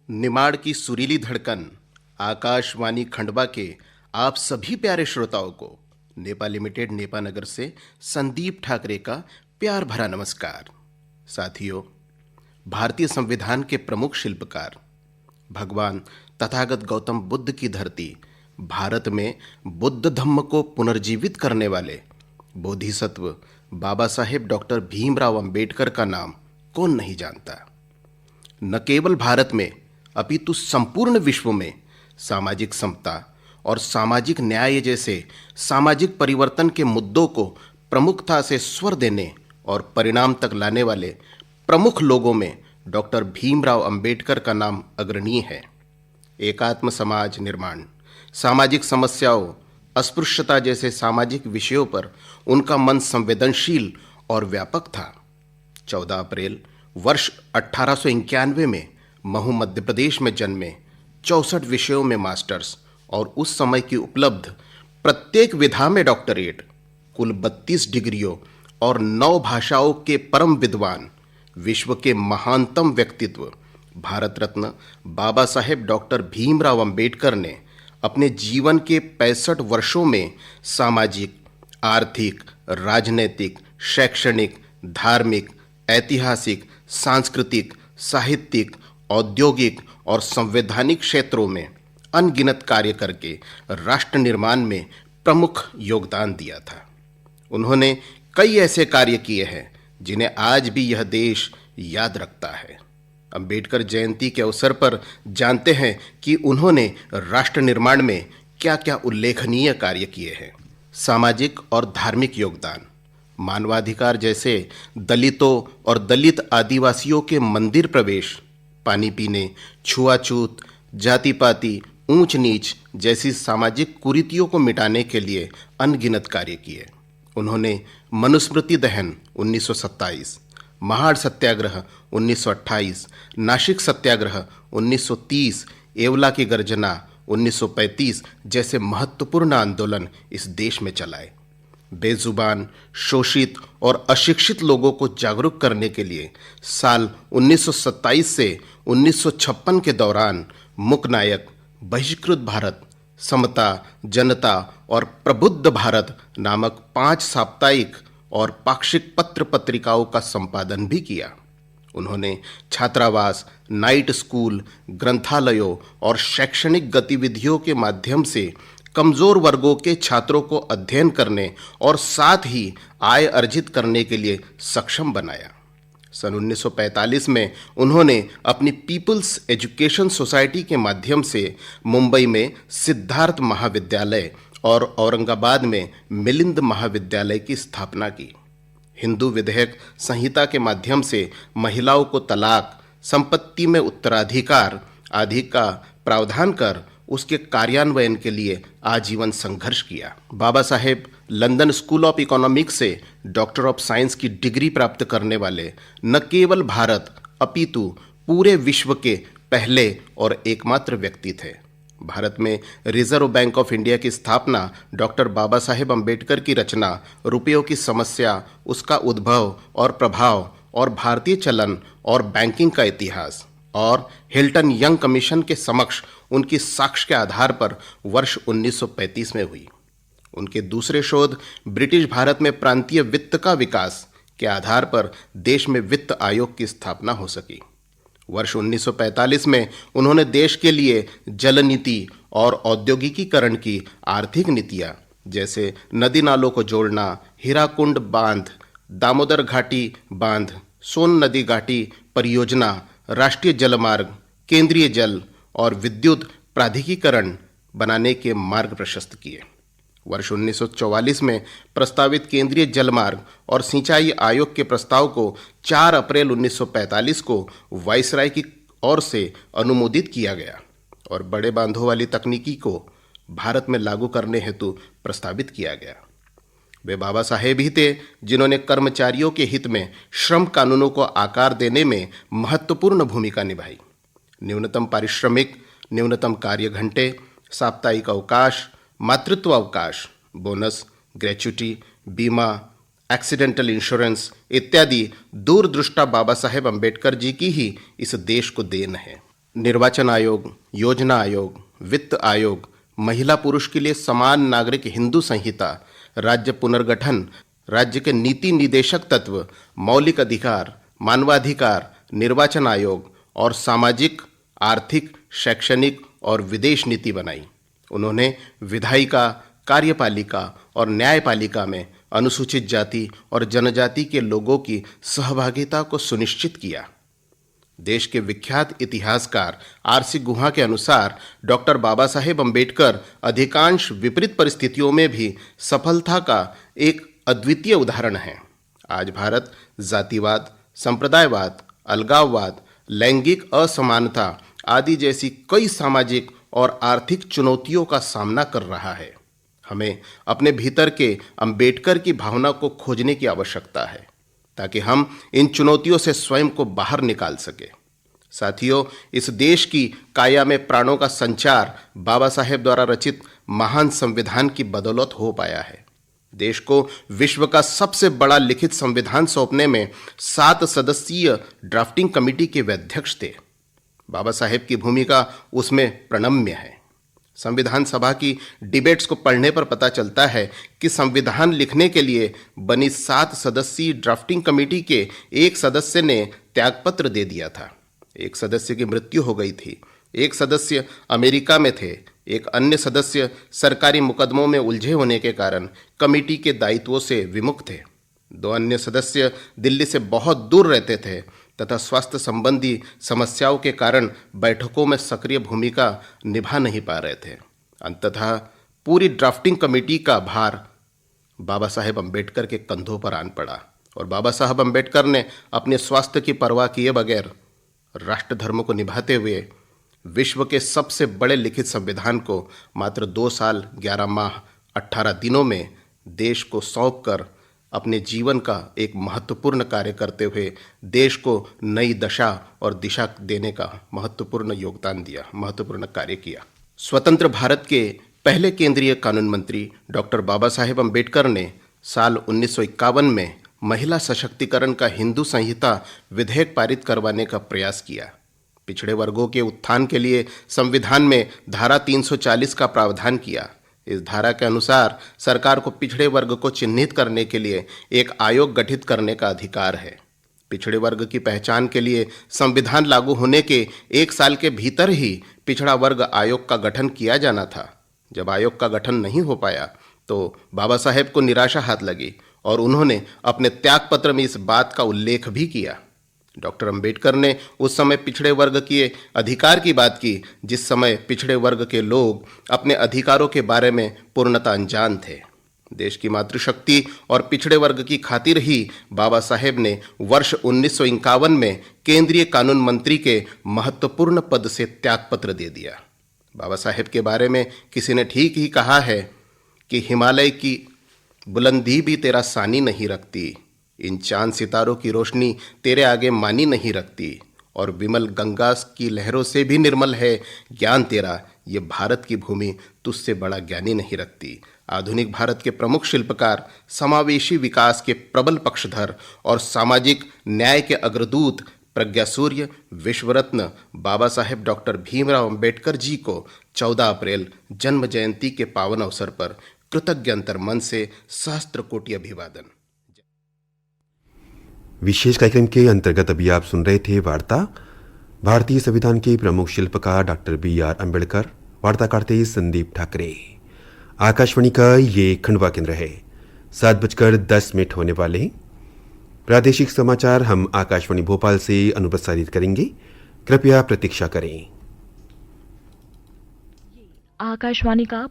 निमाड़ की सुरीली धड़कन आकाशवाणी खंडवा के आप सभी प्यारे श्रोताओं को नेपा लिमिटेड नेपानगर से संदीप ठाकरे का प्यार भरा नमस्कार। साथियों, भारतीय संविधान के प्रमुख शिल्पकार भगवान तथागत गौतम बुद्ध की धरती भारत में बुद्ध धम्म को पुनर्जीवित करने वाले बोधिसत्व बाबा साहेब डॉक्टर भीमराव अंबेडकर का नाम कौन नहीं जानता। न केवल भारत में अपितु संपूर्ण विश्व में सामाजिक समता और सामाजिक न्याय जैसे सामाजिक परिवर्तन के मुद्दों को प्रमुखता से स्वर देने और परिणाम तक लाने वाले प्रमुख लोगों में डॉक्टर भीमराव अंबेडकर का नाम अग्रणीय है। एकात्म समाज निर्माण, सामाजिक समस्याओं, अस्पृश्यता जैसे सामाजिक विषयों पर उनका मन संवेदनशील और व्यापक था। 14 अप्रैल वर्ष 1891 में महू मध्य प्रदेश में जन्मे, 64 विषयों में मास्टर्स और उस समय की उपलब्ध प्रत्येक विधा में डॉक्टरेट, कुल 32 डिग्रियों और 9 भाषाओं के परम विद्वान, विश्व के महानतम व्यक्तित्व भारत रत्न बाबा साहेब डॉक्टर भीमराव अंबेडकर ने अपने जीवन के 65 वर्षों में सामाजिक, आर्थिक, राजनैतिक, शैक्षणिक, धार्मिक, ऐतिहासिक, सांस्कृतिक, साहित्यिक, औद्योगिक और संवैधानिक क्षेत्रों में अनगिनत कार्य करके राष्ट्र निर्माण में प्रमुख योगदान दिया था। उन्होंने कई ऐसे कार्य किए हैं जिन्हें आज भी यह देश याद रखता है। अंबेडकर जयंती के अवसर पर जानते हैं कि उन्होंने राष्ट्र निर्माण में क्या-क्या उल्लेखनीय कार्य किए हैं। सामाजिक और धार्मिक योगदान, मानवाधिकार जैसे दलितों और दलित आदिवासियों के मंदिर प्रवेश, पानी पीने, छुआछूत, जाति पाति, ऊंच नीच जैसी सामाजिक कुरीतियों को मिटाने के लिए अनगिनत कार्य किए। उन्होंने मनुस्मृति दहन 1927, महाड़ सत्याग्रह 1928, नासिक सत्याग्रह 1930, एवला की गर्जना 1935 जैसे महत्वपूर्ण आंदोलन इस देश में चलाए। बेजुबान, शोषित और अशिक्षित लोगों को जागरूक करने के लिए साल 1927 से 1956 के दौरान मुकनायक, बहिष्कृत भारत, समता, जनता और प्रबुद्ध भारत नामक 5 साप्ताहिक और पाक्षिक पत्र पत्रिकाओं का संपादन भी किया। उन्होंने छात्रावास, नाइट स्कूल, ग्रंथालयों और शैक्षणिक गतिविधियों के माध्यम से कमजोर वर्गों के छात्रों को अध्ययन करने और साथ ही आय अर्जित करने के लिए सक्षम बनाया। सन 1945 में उन्होंने अपनी पीपल्स एजुकेशन सोसाइटी के माध्यम से मुंबई में सिद्धार्थ महाविद्यालय और औरंगाबाद में मिलिंद महाविद्यालय की स्थापना की। हिंदू विधेयक संहिता के माध्यम से महिलाओं को तलाक, संपत्ति में उत्तराधिकार आदि का प्रावधान कर उसके कार्यान्वयन के लिए आजीवन संघर्ष किया। Baba Saheb London school of economics से डॉक्टर ऑफ साइंस की डिग्री प्राप्त करने वाले न केवल भारत अपितु पूरे विश्व के पहले और एकमात्र व्यक्ति थे। भारत में रिजर्व बैंक ऑफ इंडिया की स्थापना, डॉक्टर बाबा साहेब अंबेडकर की रचना, रुपयों की समस्या, उसका उद्भव और प्रभाव और भारतीय चलन और बैंकिंग का इतिहास और हिल्टन यंग कमीशन के समक्ष उनकी साक्ष्य के आधार पर वर्ष 1935 में हुई। उनके दूसरे शोध ब्रिटिश भारत में प्रांतीय वित्त का विकास के आधार पर देश में वित्त आयोग की स्थापना हो सकी। वर्ष 1945 में उन्होंने देश के लिए जल नीति और औद्योगिकीकरण की आर्थिक नीतियां जैसे नदी नालों को जोड़ना, हीराकुंड बांध, दामोदर घाटी बांध, सोन नदी घाटी परियोजना, राष्ट्रीय जलमार्ग, केंद्रीय जल और विद्युत प्राधिकरण बनाने के मार्ग प्रशस्त किए। वर्ष 1944 में प्रस्तावित केंद्रीय जलमार्ग और सिंचाई आयोग के प्रस्ताव को 4 अप्रैल 1945 को वाइसराय की ओर से अनुमोदित किया गया और बड़े बांधों वाली तकनीकी को भारत में लागू करने हेतु प्रस्तावित किया गया। वे बाबा साहेब ही थे जिन्होंने कर्मचारियों के हित में श्रम कानूनों को आकार देने में महत्वपूर्ण भूमिका निभाई। न्यूनतम पारिश्रमिक, न्यूनतम कार्य घंटे, साप्ताहिक अवकाश, मातृत्व अवकाश, बोनस, ग्रेच्युटी, बीमा, एक्सीडेंटल इंश्योरेंस इत्यादि दूरदृष्टा बाबा साहेब अंबेडकर जी की ही इस देश को देन है। निर्वाचन आयोग, योजना आयोग, वित्त आयोग, महिला पुरुष के लिए समान नागरिक हिंदू संहिता, राज्य पुनर्गठन, राज्य के नीति निदेशक तत्व, मौलिक अधिकार, मानवाधिकार, निर्वाचन आयोग और सामाजिक, आर्थिक, शैक्षणिक और विदेश नीति बनाई। उन्होंने विधायिका, कार्यपालिका और न्यायपालिका में अनुसूचित जाति और जनजाति के लोगों की सहभागिता को सुनिश्चित किया। देश के विख्यात इतिहासकार आर.सी. गुहा के अनुसार डॉक्टर बाबा साहेब अम्बेडकर अधिकांश विपरीत परिस्थितियों में भी सफलता का एक अद्वितीय उदाहरण है। आज भारत जातिवाद, संप्रदायवाद, अलगाववाद, लैंगिक असमानता आदि जैसी कई सामाजिक और आर्थिक चुनौतियों का सामना कर रहा है। हमें अपने भीतर के अम्बेडकर की भावना को खोजने की आवश्यकता है ताकि हम इन चुनौतियों से स्वयं को बाहर निकाल सके। साथियों, इस देश की काया में प्राणों का संचार बाबा साहेब द्वारा रचित महान संविधान की बदौलत हो पाया है। देश को विश्व का सबसे बड़ा लिखित संविधान सौंपने में 7 सदस्यीय ड्राफ्टिंग कमेटी के वे अध्यक्ष थे। बाबा साहेब की भूमिका उसमें प्रणम्य है। संविधान सभा की डिबेट्स को पढ़ने पर पता चलता है कि संविधान लिखने के लिए बनी 7 सदस्यीय ड्राफ्टिंग कमेटी के एक सदस्य ने त्यागपत्र दे दिया था। एक सदस्य की मृत्यु हो गई थी, एक सदस्य अमेरिका में थे, एक अन्य सदस्य सरकारी मुकदमों में उलझे होने के कारण कमेटी के दायित्वों से विमुख थे। 2 अन्य सदस्य दिल्ली से बहुत दूर रहते थे तथा स्वास्थ्य संबंधी समस्याओं के कारण बैठकों में सक्रिय भूमिका निभा नहीं पा रहे थे। अंततः पूरी ड्राफ्टिंग कमेटी का भार बाबा साहेब अम्बेडकर के कंधों पर आन पड़ा और बाबा साहब अम्बेडकर ने अपने स्वास्थ्य की परवाह किए बगैर राष्ट्र धर्म को निभाते हुए विश्व के सबसे बड़े लिखित संविधान को मात्र 2 साल 11 माह 18 दिनों में देश को सौंप कर अपने जीवन का एक महत्वपूर्ण कार्य करते हुए देश को नई दशा और दिशा देने का महत्वपूर्ण योगदान दिया, महत्वपूर्ण कार्य किया। स्वतंत्र भारत के पहले केंद्रीय कानून मंत्री डॉक्टर बाबा साहेब अम्बेडकर ने साल 1951 में महिला सशक्तिकरण का हिंदू संहिता विधेयक पारित करवाने का प्रयास किया। पिछड़े वर्गों के उत्थान के लिए संविधान में धारा 340 का प्रावधान किया। इस धारा के अनुसार सरकार को पिछड़े वर्ग को चिन्हित करने के लिए एक आयोग गठित करने का अधिकार है। पिछड़े वर्ग की पहचान के लिए संविधान लागू होने के 1 साल के भीतर ही पिछड़ा वर्ग आयोग का गठन किया जाना था। जब आयोग का गठन नहीं हो पाया तो बाबा साहेब को निराशा हाथ लगी और उन्होंने अपने त्यागपत्र में इस बात का उल्लेख भी किया। डॉक्टर अंबेडकर ने उस समय पिछड़े वर्ग के अधिकार की बात की जिस समय पिछड़े वर्ग के लोग अपने अधिकारों के बारे में पूर्णतः अनजान थे। देश की मातृशक्ति और पिछड़े वर्ग की खातिर ही बाबा साहेब ने वर्ष 1951 में केंद्रीय कानून मंत्री के महत्वपूर्ण पद से त्यागपत्र दे दिया। बाबा साहेब के बारे में किसी ने ठीक ही कहा है कि हिमालय की बुलंदी भी तेरा सानी नहीं रखती, इन चांद सितारों की रोशनी तेरे आगे मानी नहीं रखती, और विमल गंगा की लहरों से भी निर्मल है ज्ञान तेरा, ये भारत की भूमि तुझसे बड़ा ज्ञानी नहीं रखती। आधुनिक भारत के प्रमुख शिल्पकार, समावेशी विकास के प्रबल पक्षधर और सामाजिक न्याय के अग्रदूत प्रज्ञासूर्य विश्वरत्न बाबा साहेब डॉक्टर भीमराव अंबेडकर जी को 14 अप्रैल जन्म जयंती के पावन अवसर पर कृतज्ञ अंतर्मन से सहस्त्र कोटि अभिवादन। विशेष कार्यक्रम के अंतर्गत अभी आप सुन रहे थे वार्ता भारतीय संविधान के प्रमुख शिल्पकार डॉक्टर बी.आर. अम्बेडकर। वार्ता करते संदीप ठाकरे। आकाशवाणी का ये खंडवा केंद्र है। 7:10 होने वाले प्रादेशिक समाचार हम आकाशवाणी भोपाल से अनुप्रसारित करेंगे। कृपया प्रतीक्षा करें। आकाशवाणी का